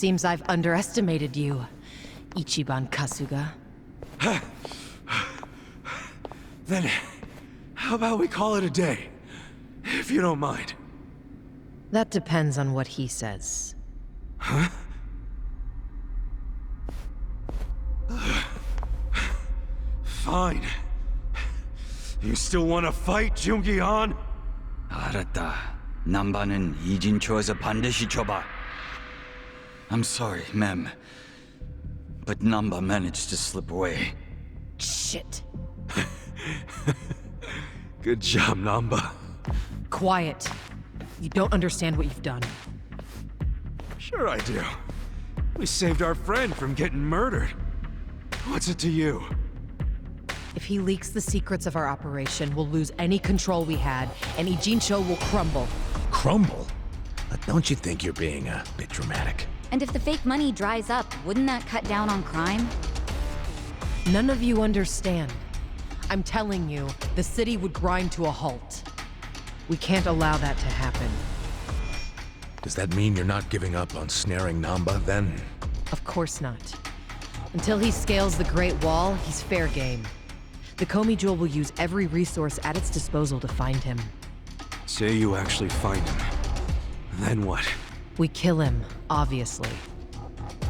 Seems I've underestimated you, Itiban Kasuga. Then, how about we call it a day? If you don't mind. That depends on what he says. Huh? Fine. You still want to fight, Jungi-han? 알았다. 남바는 이진초에서 반드시 줘봐. I'm sorry, ma'am. But Namba managed to slip away. Shit. Good job, Namba. Quiet. You don't understand what you've done. Sure I do. We saved our friend from getting murdered. What's it to you? If he leaks the secrets of our operation, we'll lose any control we had, and Ijincho will crumble. Crumble? Don't you think you're being a bit dramatic? And if the fake money dries up, wouldn't that cut down on crime? None of you understand. I'm telling you, the city would grind to a halt. We can't allow that to happen. Does that mean you're not giving up on snaring Namba, then? Of course not. Until he scales the Great Wall, he's fair game. The Komi Jewel will use every resource at its disposal to find him. Say you actually find him. Then what? We kill him, obviously.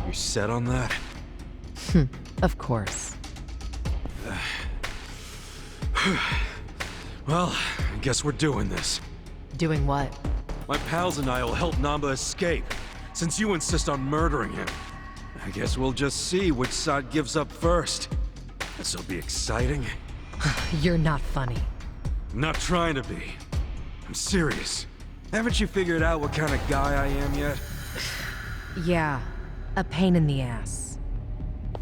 You set on that? Of course. Well, I guess we're doing this. Doing what? My pals and I will help Namba escape, since you insist on murdering him. I guess we'll just see which side gives up first. This'll be exciting. You're not funny. I'm not trying to be. I'm serious. Haven't you figured out what kind of guy I am yet? Yeah, a pain in the ass.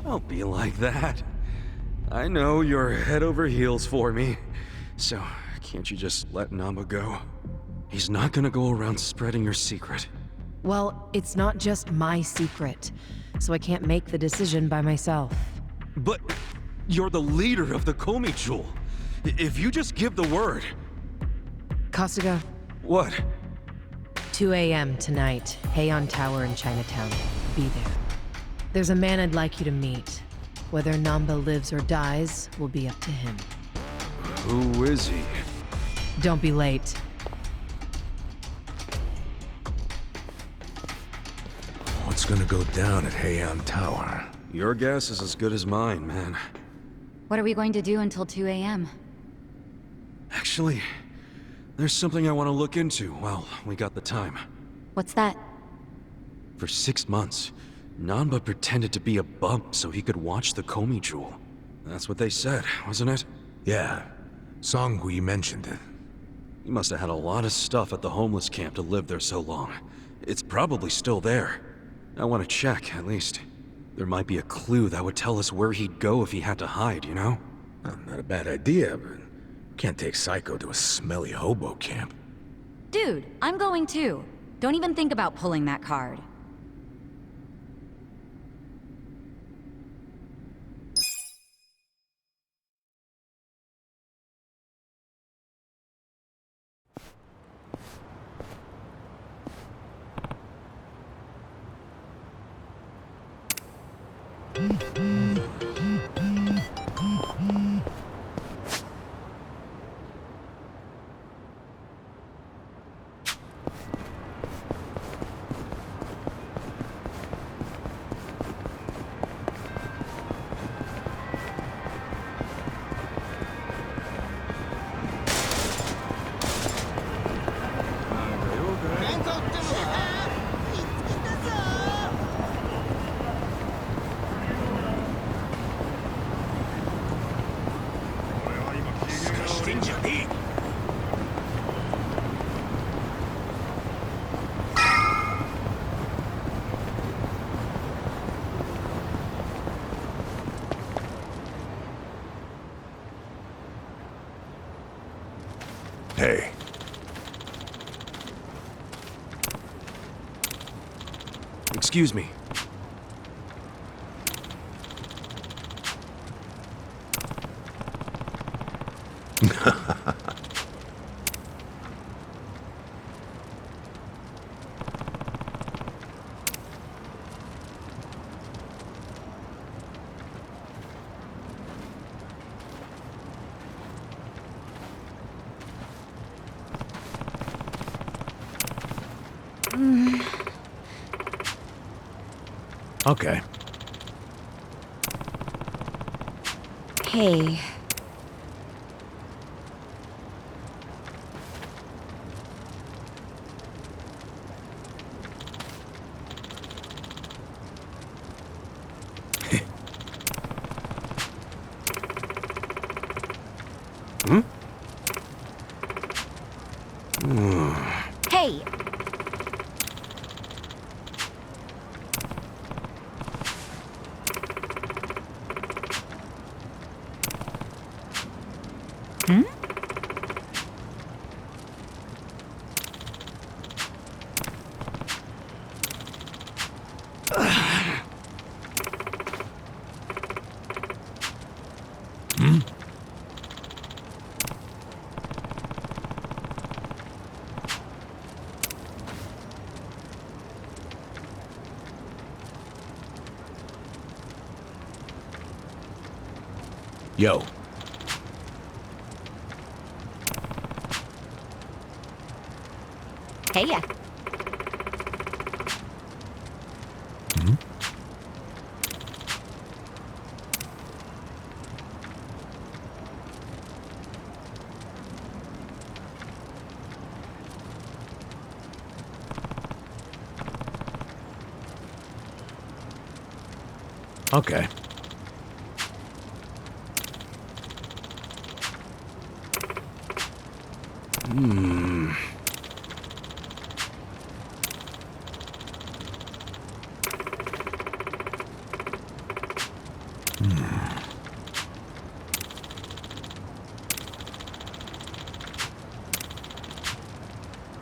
Don't be like that. I know you're head over heels for me. So, can't you just let Namba go? He's not gonna go around spreading your secret. Well, it's not just my secret, so I can't make the decision by myself. But you're the leader of the Komi Jewel. If you just give the word... Kasuga, What? 2 a.m. tonight, Heian Tower in Chinatown. Be there. There's a man I'd like you to meet. Whether Namba lives or dies will be up to him. Who is he? Don't be late. What's gonna go down at Heian Tower? Your guess is as good as mine, man. What are we going to do until 2 a.m.? Actually, there's something I want to look into while we got the time. What's that? For 6 months, Namba pretended to be a bump so he could watch the Komi Jewel. That's what they said, wasn't it? Yeah. Songhui mentioned it. He must have had a lot of stuff at the homeless camp to live there so long. It's probably still there. I want to check, at least. There might be a clue that would tell us where he'd go if he had to hide, you know? Not a bad idea, but can't take Psycho to a smelly hobo camp. Dude, I'm going too. Don't even think about pulling that card. Hey. Excuse me. Okay. Hey. Hey. Yo. Hey, yeah. Okay.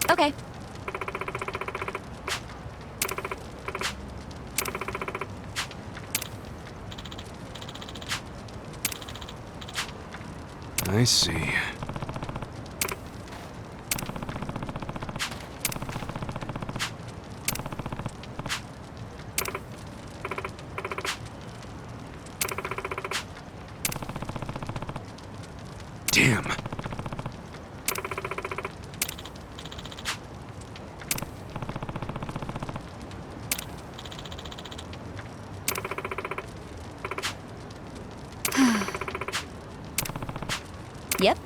Okay. I see. Damn. Yep.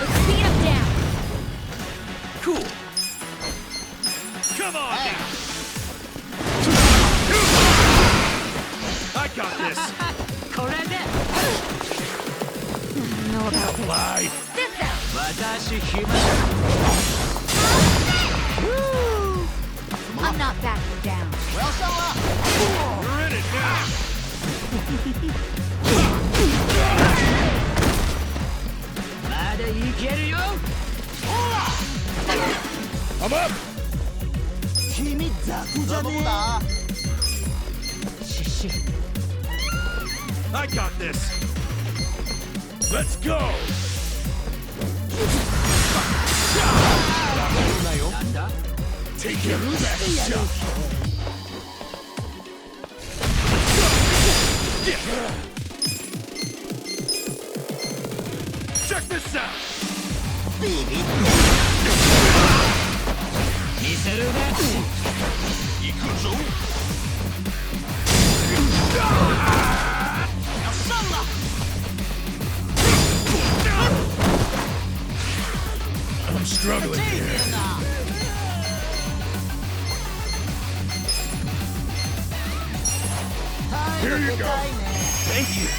Let's speed him down. Cool. Come on now. I got this. これで know about this. Lie. This out. I'm not backing down. We're in it now. I'm up. I got this. Let's go. Take your best shot. Check this out. I'm struggling here. Here you go. Thank you.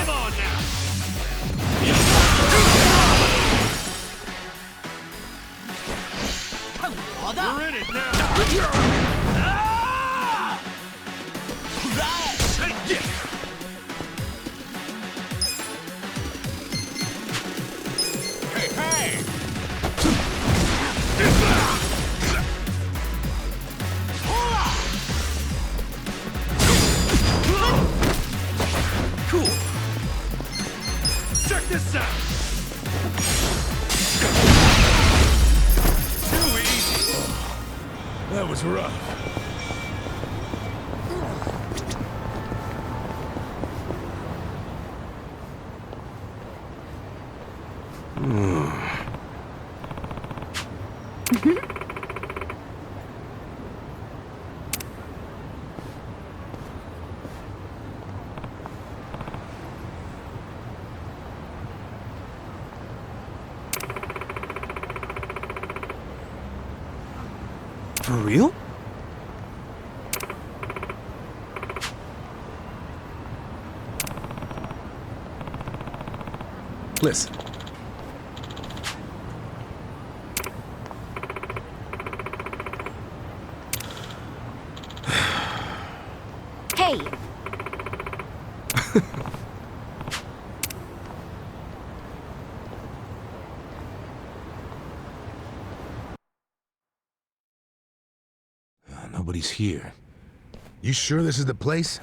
Come on now. We're in it now. Hey, hey! Cool. Check this out. Too easy. That was rough. For real? Listen. Hey! Nobody's here. You sure this is the place?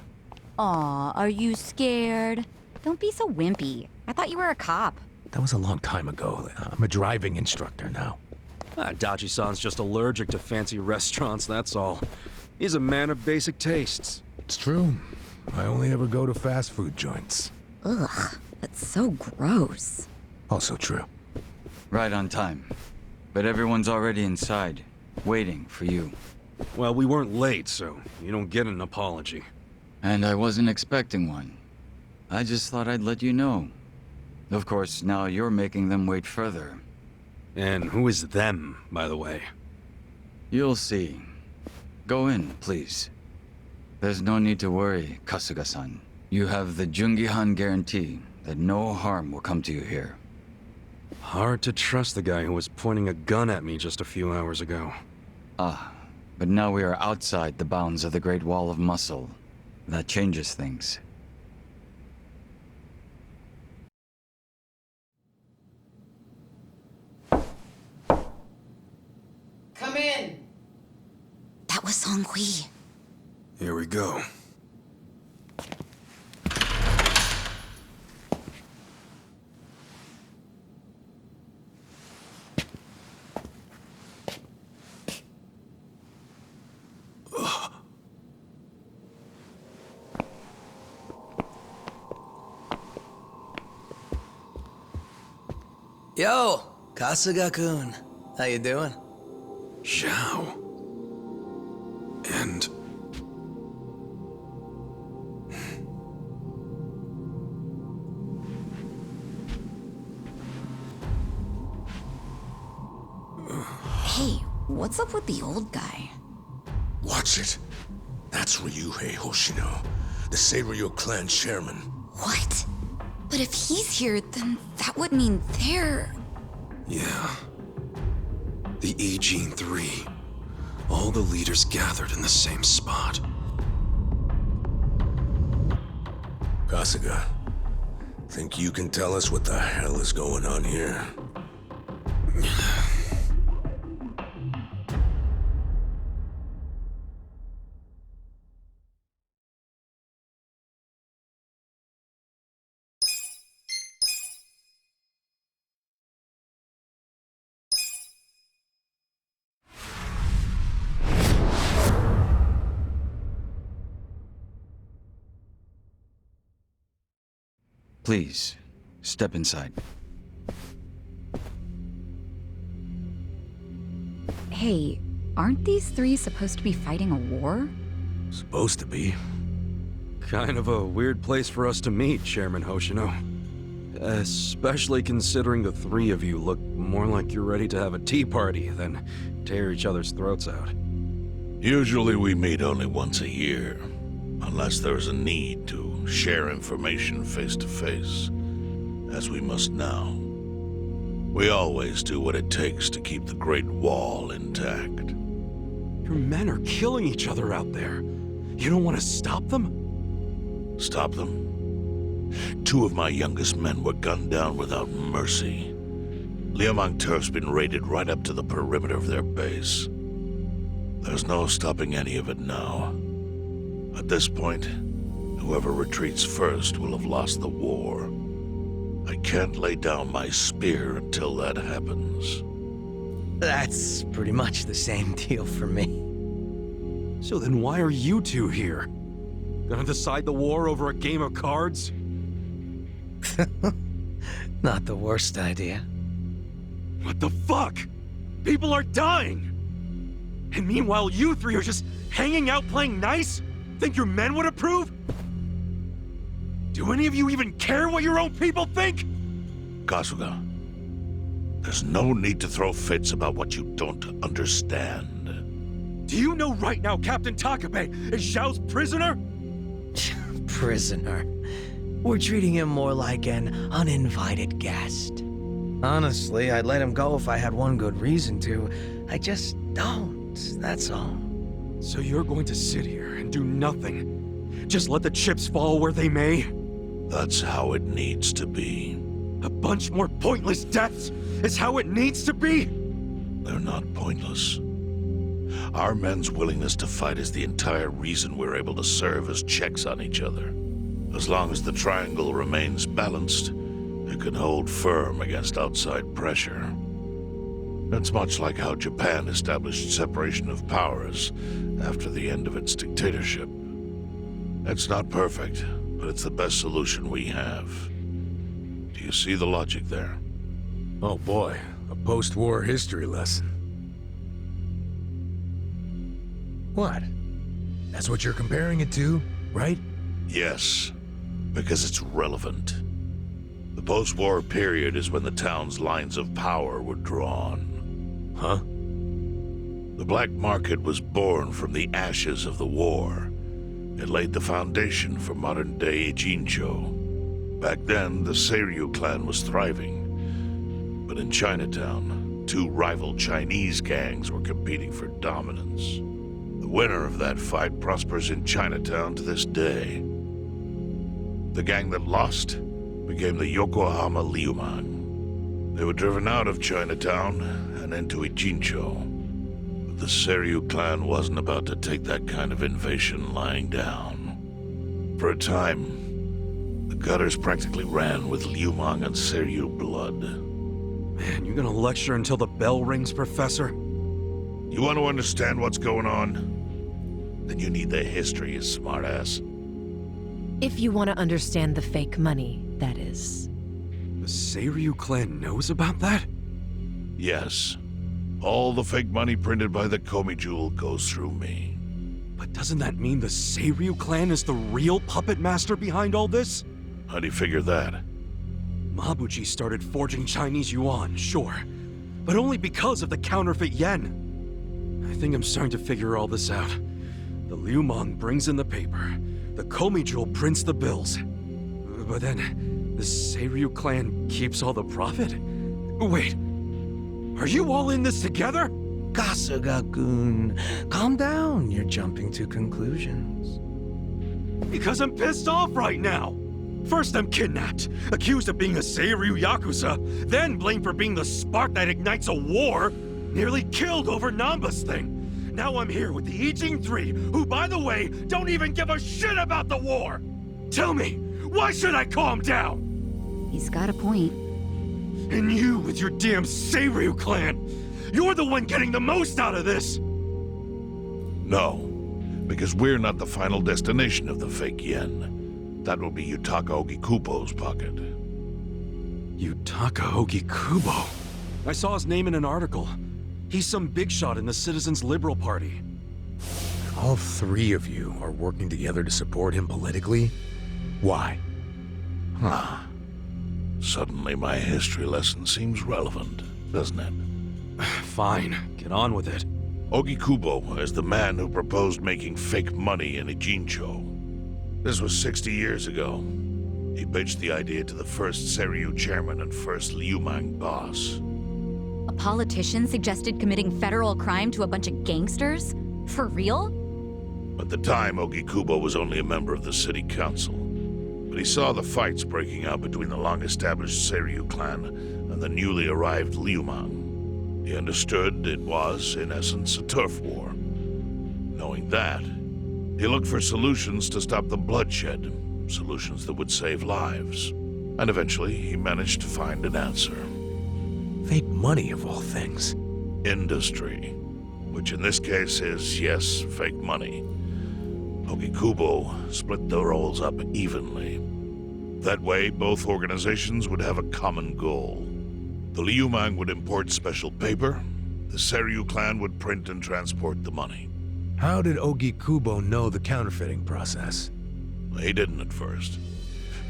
Aw, are you scared? Don't be so wimpy. I thought you were a cop. That was a long time ago. I'm a driving instructor now. Dachi-san's just allergic to fancy restaurants, that's all. He's a man of basic tastes. It's true. I only ever go to fast food joints. Ugh, that's so gross. Also true. Right on time. But everyone's already inside, waiting for you. Well, we weren't late, so you don't get an apology. And I wasn't expecting one. I just thought I'd let you know. Of course, now you're making them wait further. And who is them, by the way? You'll see. Go in, please. There's no need to worry, Kasuga-san. You have the Jungihan guarantee that no harm will come to you here. Hard to trust the guy who was pointing a gun at me just a few hours ago. Ah, but now we are outside the bounds of the Great Wall of Muscle. That changes things. Come in. That was Song-Hui. Here we go. Yo, Kasuga-kun. How you doing? Zhao. And... Hey, what's up with the old guy? What? Watch it. That's Ryuhei Hoshino, the Seiryu clan chairman. What? But if he's here, then that would mean they're... Yeah. The E-Gene 3. All the leaders gathered in the same spot. Kasuga, think you can tell us what the hell is going on here? Please, step inside. Hey, aren't these three supposed to be fighting a war? Supposed to be. Kind of a weird place for us to meet, Chairman Hoshino. Especially considering the three of you look more like you're ready to have a tea party than tear each other's throats out. Usually we meet only once a year, unless there's a need to share information face to face, as we must now. We always do what it takes to keep the Great Wall intact. Your men are killing each other out there. You don't want to stop them? Stop them? 2 of my youngest men were gunned down without mercy. Liamang Turf's been raided right up to the perimeter of their base. There's no stopping any of it now. At this point, whoever retreats first will have lost the war. I can't lay down my spear until that happens. That's pretty much the same deal for me. So then why are you two here? Gonna decide the war over a game of cards? Not the worst idea. What the fuck? People are dying! And meanwhile you three are just hanging out playing nice? Think your men would approve? Do any of you even care what your own people think? Kasuga, there's no need to throw fits about what you don't understand. Do you know right now Captain Takabe is Zhao's prisoner? Prisoner. We're treating him more like an uninvited guest. Honestly, I'd let him go if I had one good reason to. I just don't, that's all. So you're going to sit here and do nothing? Just let the chips fall where they may? That's how it needs to be. A bunch more pointless deaths is how it needs to be? They're not pointless. Our men's willingness to fight is the entire reason we're able to serve as checks on each other. As long as the triangle remains balanced, it can hold firm against outside pressure. It's much like how Japan established separation of powers after the end of its dictatorship. It's not perfect, but it's the best solution we have. Do you see the logic there? Oh boy, a post-war history lesson. What? That's what you're comparing it to, right? Yes, because it's relevant. The post-war period is when the town's lines of power were drawn. Huh? The black market was born from the ashes of the war. It laid the foundation for modern-day Jincho. Back then, the Seiryu clan was thriving. But in Chinatown, 2 rival Chinese gangs were competing for dominance. The winner of that fight prospers in Chinatown to this day. The gang that lost became the Yokohama Liuman. They were driven out of Chinatown and into Ijincho. But the Seiryu clan wasn't about to take that kind of invasion lying down. For a time, the gutters practically ran with Liumang and Seiryu blood. Man, you gonna lecture until the bell rings, Professor? You want to understand what's going on? Then you need the history, you smartass. If you want to understand the fake money, that is. The Seiryu clan knows about that? Yes. All the fake money printed by the Komi Jewel goes through me. But doesn't that mean the Seiryu clan is the real puppet master behind all this? How do you figure that? Mabuchi started forging Chinese yuan, sure. But only because of the counterfeit yen. I think I'm starting to figure all this out. The Liumang brings in the paper. The Komi jewel prints the bills. But then, the Seiryu clan keeps all the profit? Wait, are you all in this together? Kasuga-kun, calm down. You're jumping to conclusions. Because I'm pissed off right now. First I'm kidnapped, accused of being a Seiryu Yakuza, then blamed for being the spark that ignites a war, nearly killed over Namba's thing. Now I'm here with the Ijin Three, who, by the way, don't even give a shit about the war! Tell me, why should I calm down? He's got a point. And you with your damn Seiryu clan, you're the one getting the most out of this! No, because we're not the final destination of the fake yen. That will be Yutaka Ogikubo's pocket. Yutaka Ogikubo? I saw his name in an article. He's some big shot in the Citizens Liberal Party. All three of you are working together to support him politically? Why? Huh. Suddenly my history lesson seems relevant, doesn't it? Fine, get on with it. Ogikubo is the man who proposed making fake money in Ijincho. This was 60 years ago. He pitched the idea to the first Seiryu chairman and first Liumang boss. A politician suggested committing federal crime to a bunch of gangsters? For real? At the time, Ogikubo was only a member of the city council. But he saw the fights breaking out between the long-established Seiryu clan and the newly arrived Liumang. He understood it was, in essence, a turf war. Knowing that, he looked for solutions to stop the bloodshed, solutions that would save lives. And eventually, he managed to find an answer. Fake money, of all things. Industry. Which in this case is, yes, fake money. Ogikubo split the roles up evenly. That way, both organizations would have a common goal. The Liumang would import special paper, the Seiryu clan would print and transport the money. How did Ogikubo know the counterfeiting process? He didn't at first.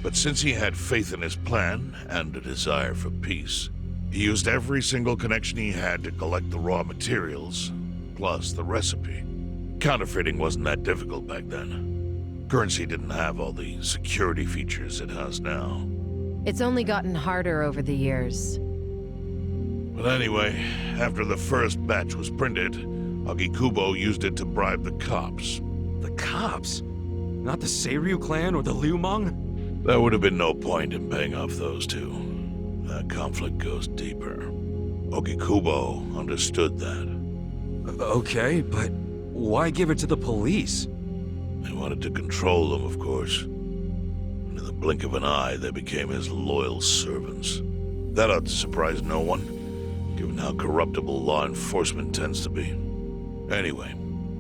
But since he had faith in his plan and a desire for peace, he used every single connection he had to collect the raw materials, plus the recipe. Counterfeiting wasn't that difficult back then. Currency didn't have all the security features it has now. It's only gotten harder over the years. But anyway, after the first batch was printed, Ogikubo used it to bribe the cops. The cops? Not the Seiryu clan or the Liumang? There would have been no point in paying off those two. That conflict goes deeper. Ogikubo understood that. Okay, but why give it to the police? They wanted to control them, of course. And in the blink of an eye, they became his loyal servants. That ought to surprise no one, given how corruptible law enforcement tends to be. Anyway,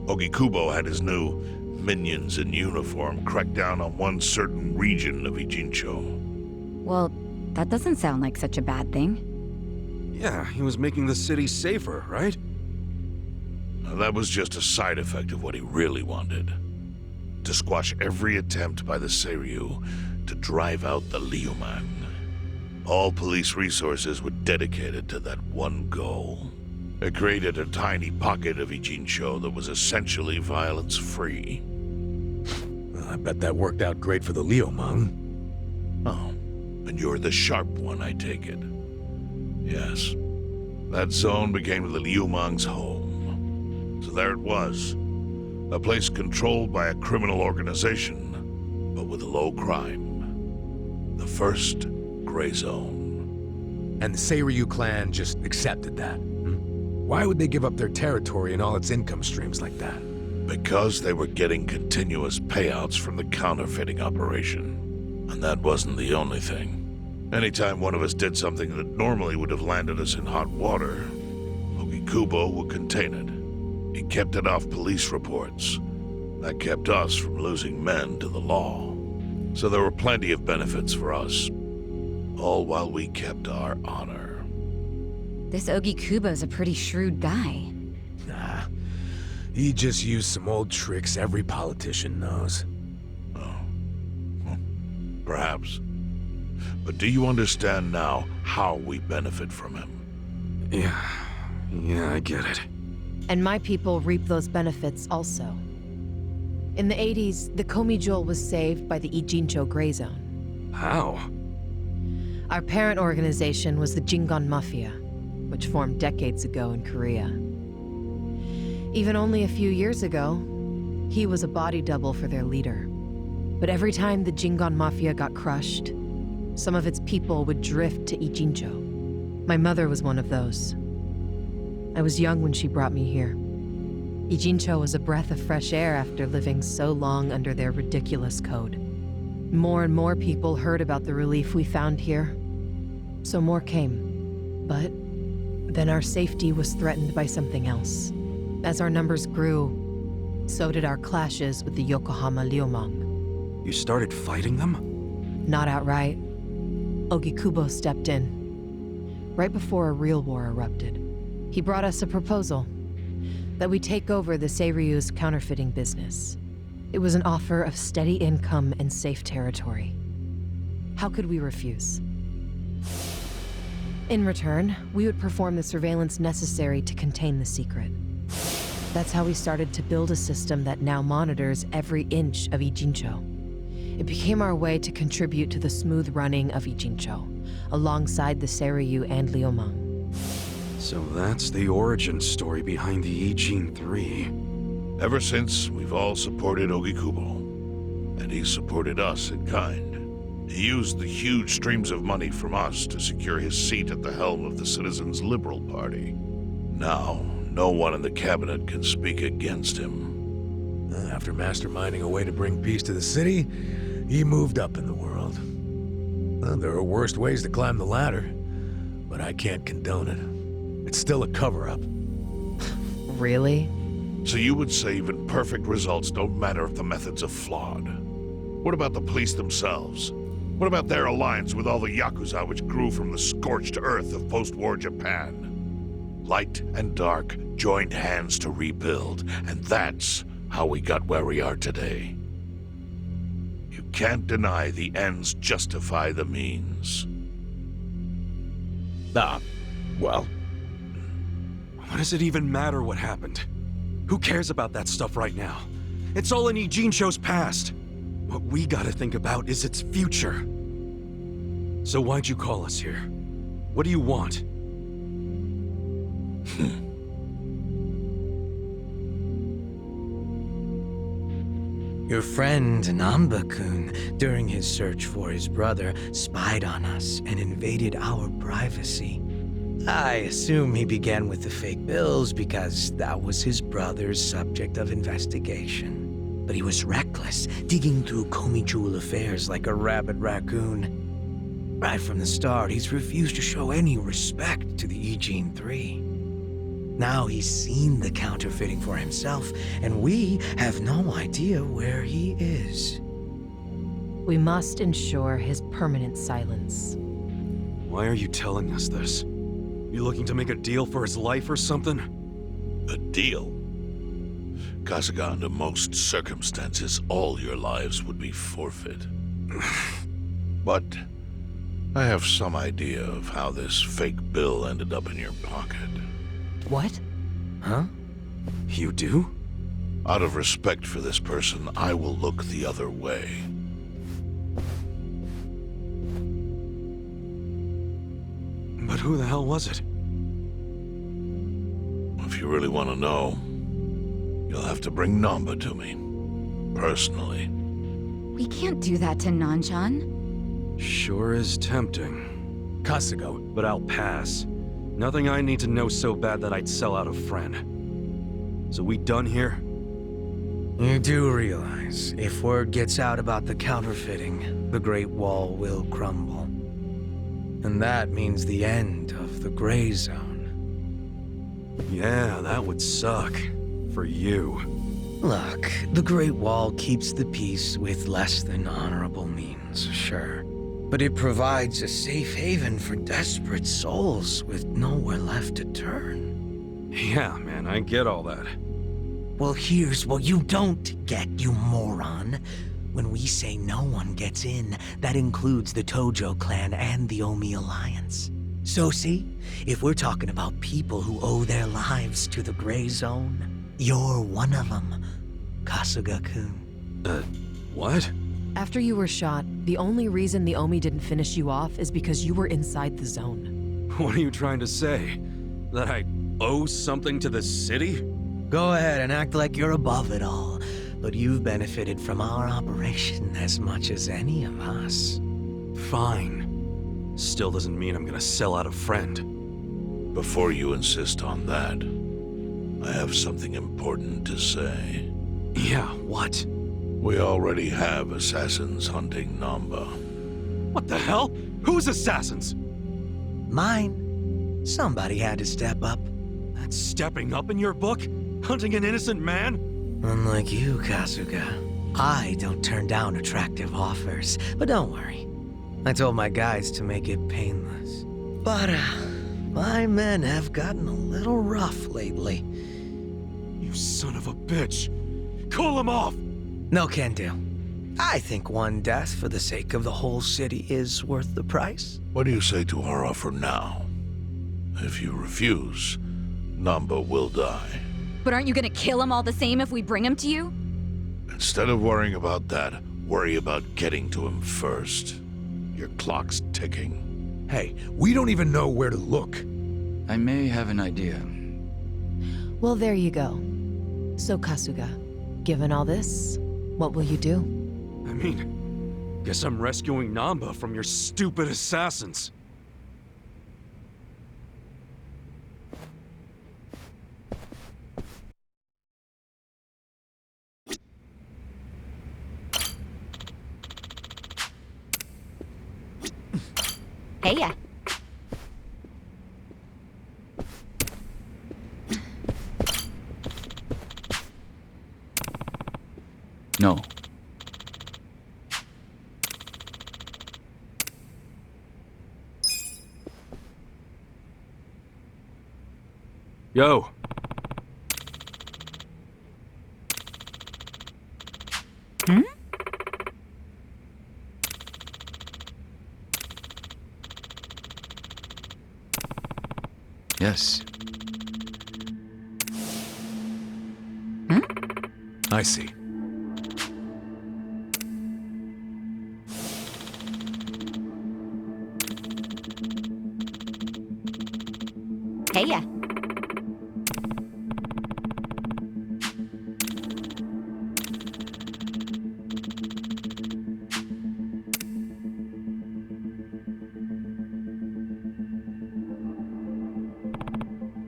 Ogikubo had his new minions in uniform crack down on one certain region of Ijincho. Well, that doesn't sound like such a bad thing. Yeah, he was making the city safer, right? Now, that was just a side effect of what he really wanted. To squash every attempt by the Seiryu to drive out the Liumang. All police resources were dedicated to that one goal. It created a tiny pocket of Ijincho that was essentially violence-free. Well, I bet that worked out great for the Liumang. Oh, and you're the sharp one, I take it. Yes. That zone became the Liumang's home. So there it was. A place controlled by a criminal organization, but with low crime. The first gray zone. And the Seiryu clan just accepted that. Why would they give up their territory and all its income streams like that? Because they were getting continuous payouts from the counterfeiting operation. And that wasn't the only thing. Anytime one of us did something that normally would have landed us in hot water, Ogikubo would contain it. He kept it off police reports. That kept us from losing men to the law. So there were plenty of benefits for us. All while we kept our honor. This Ogikubo's a pretty shrewd guy. Nah, he just used some old tricks every politician knows. Oh. Well, perhaps. But do you understand now how we benefit from him? Yeah, I get it. And my people reap those benefits also. In the 80s, the Komi Jewel was saved by the Ijincho Gray Zone. How? Our parent organization was the Jingon Mafia, which formed decades ago in Korea. Even only a few years ago, he was a body double for their leader. But every time the Jingon Mafia got crushed, some of its people would drift to Ijincho. My mother was one of those. I was young when she brought me here. Ijincho was a breath of fresh air after living so long under their ridiculous code. More and more people heard about the relief we found here, so more came. But then our safety was threatened by something else. As our numbers grew, so did our clashes with the Yokohama Liumang. You started fighting them? Not outright. Ogikubo stepped in, right before a real war erupted. He brought us a proposal, that we take over the Seiryu's counterfeiting business. It was an offer of steady income and safe territory. How could we refuse? In return, we would perform the surveillance necessary to contain the secret. That's how we started to build a system that now monitors every inch of Ijincho. It became our way to contribute to the smooth running of Ijincho, alongside the Seiryu and Liumang. So that's the origin story behind the Ijin 3. Ever since, we've all supported Ogikubo, and he supported us in kind. He used the huge streams of money from us to secure his seat at the helm of the Citizens' Liberal Party. Now, no one in the cabinet can speak against him. After masterminding a way to bring peace to the city, he moved up in the world. Well, there are worse ways to climb the ladder, but I can't condone it. It's still a cover-up. Really? So you would say even perfect results don't matter if the methods are flawed? What about the police themselves? What about their alliance with all the Yakuza which grew from the scorched earth of post-war Japan? Light and dark joined hands to rebuild, and that's how we got where we are today. You can't deny the ends justify the means. Well, What does it even matter what happened? Who cares about that stuff right now? It's all in Ijincho's past. What we gotta think about is its future. So why'd you call us here? What do you want? Your friend Namba-kun, during his search for his brother, spied on us and invaded our privacy. I assume he began with the fake bills because that was his brother's subject of investigation. But he was reckless, digging through Komi Jewel affairs like a rabid raccoon. Right from the start, he's refused to show any respect to the Ijin 3. Now he's seen the counterfeiting for himself, and we have no idea where he is. We must ensure his permanent silence. Why are you telling us this? You looking to make a deal for his life or something? A deal? Kasuga, under most circumstances, all your lives would be forfeit. But I have some idea of how this fake bill ended up in your pocket. What? Huh? You do? Out of respect for this person, I will look the other way. But who the hell was it? If you really want to know, you'll have to bring Namba to me. Personally. We can't do that to Nanchan. Sure is tempting. Kasuga, But I'll pass. Nothing I need to know so bad that I'd sell out a friend. So we done here? You do realize, if word gets out about the counterfeiting, the Great Wall will crumble. And that means the end of the Gray Zone. Yeah, that would suck. For you. Look, the Great Wall keeps the peace with less than honorable means, sure. But it provides a safe haven for desperate souls with nowhere left to turn. Yeah, man, I get all that. Well, here's what you don't get, you moron. When we say no one gets in, that includes the Tojo clan and the Omi Alliance. So see, if we're talking about people who owe their lives to the Gray Zone, you're one of them, Kasuga-kun. What? After you were shot, the only reason the Omi didn't finish you off is because you were inside the zone. What are you trying to say? That I owe something to the city? Go ahead and act like you're above it all, but you've benefited from our operation as much as any of us. Fine. Still doesn't mean I'm gonna sell out a friend. Before you insist on that, I have something important to say. Yeah, what? We already have assassins hunting Namba. What the hell? Who's assassins? Mine. Somebody had to step up. That's stepping up in your book? Hunting an innocent man? Unlike you, Kasuga, I don't turn down attractive offers. But don't worry. I told my guys to make it painless. But, my men have gotten a little rough lately. You son of a bitch! Call him off! No can do. I think one death for the sake of the whole city is worth the price. What do you say to our offer now? If you refuse, Namba will die. But aren't you gonna kill him all the same if we bring him to you? Instead of worrying about that, worry about getting to him first. Your clock's ticking. Hey, we don't even know where to look. I may have an idea. Well, there you go. So, Kasuga, given all this, what will you do? I mean, guess I'm rescuing Namba from your stupid assassins. Hey ya. No. Yo. Hmm? Yes. I see. Hey ya.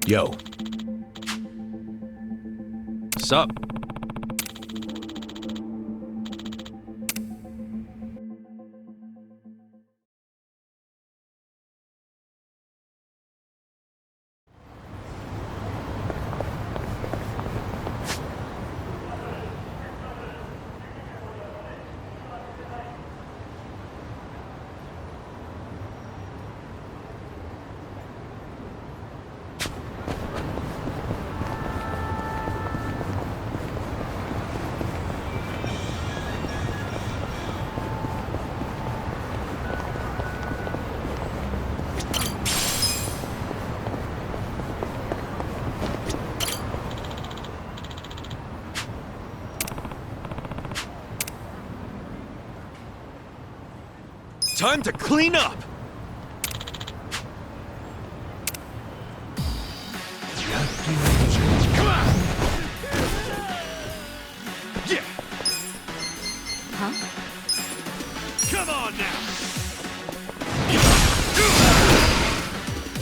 Yo. Sup? Time to clean up! Come on! Yeah! Huh? Come on now!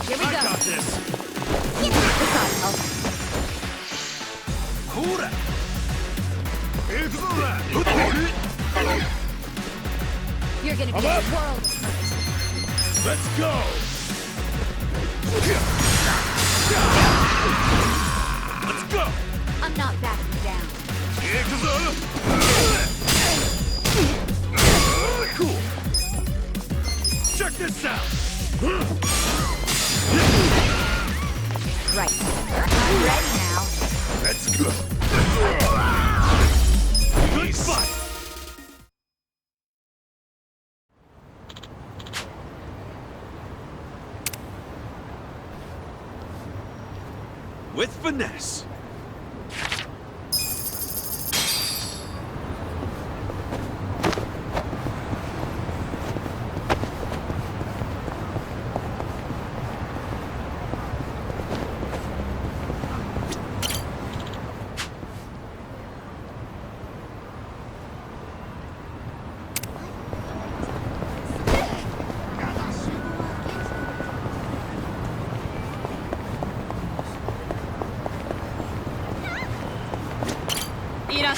Here we I go. got this! This ought to help. Hura! You're gonna be in a world of hurt. Let's go! Let's go! I'm not backing down. Cool! Check this out! Right. I'm ready now. Let's go! Good fight! With finesse.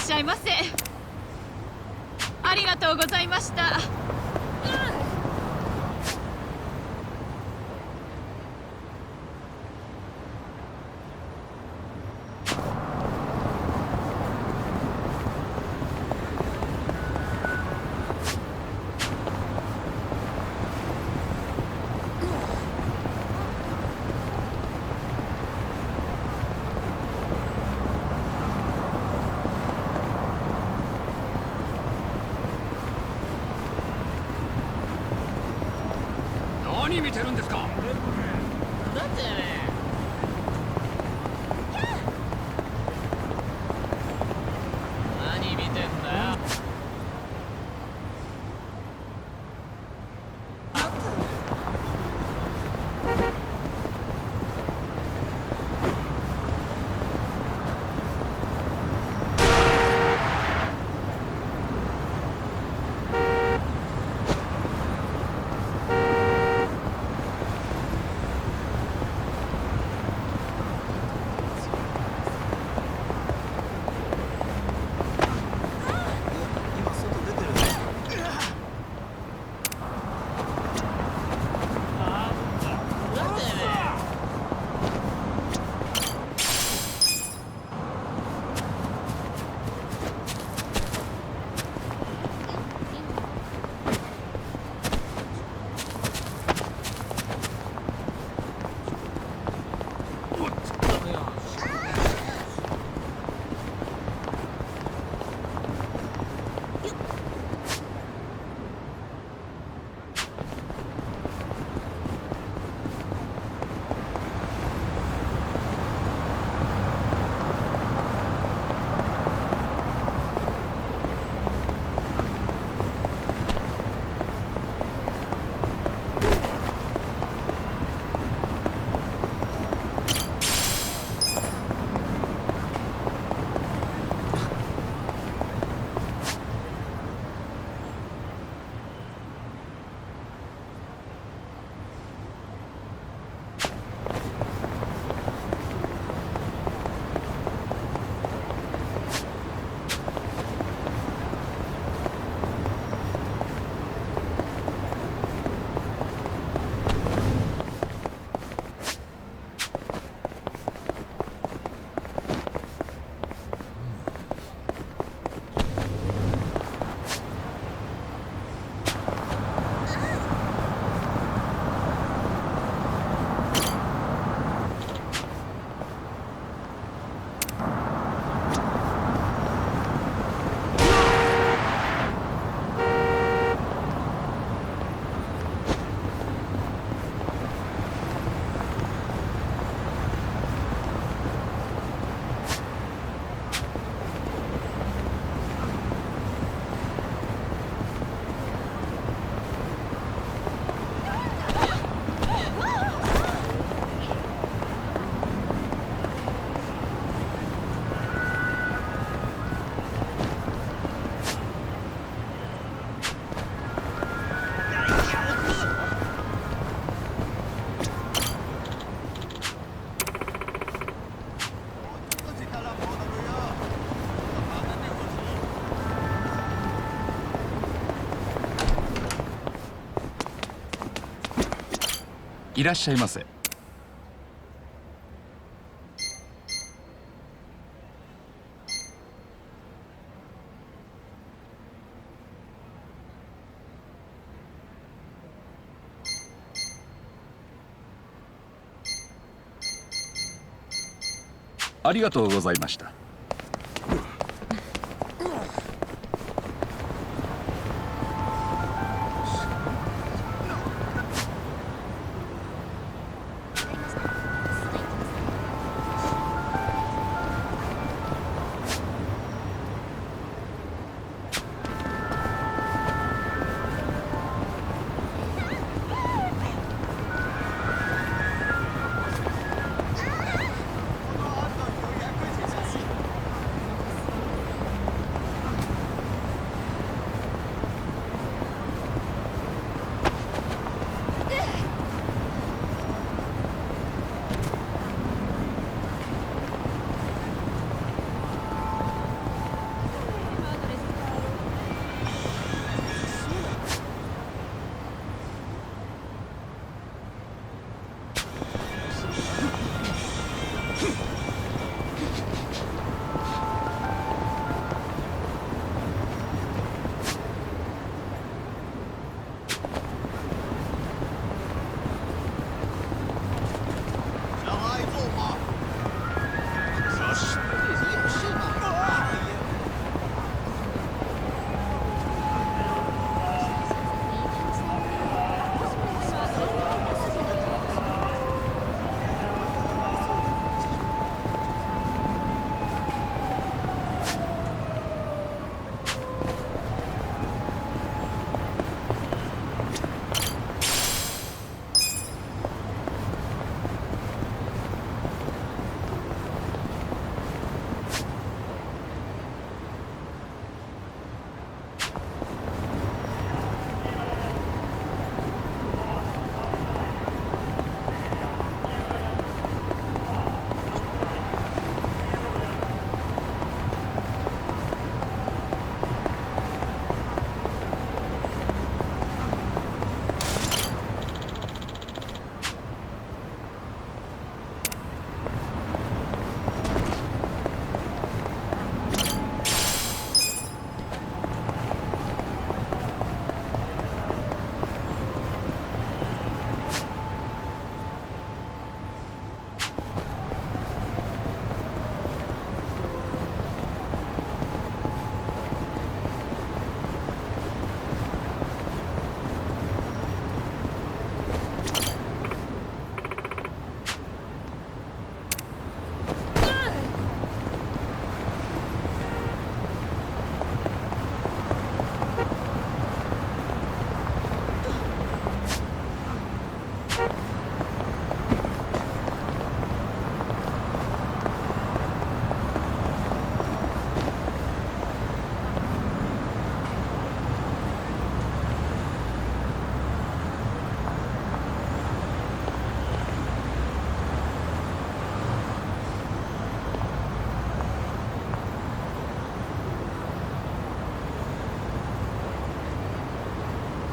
しゃいませ。ありがとうございました。何見てるんですか。だって何見てんだよ。いらっしゃいませ。ありがとうございました。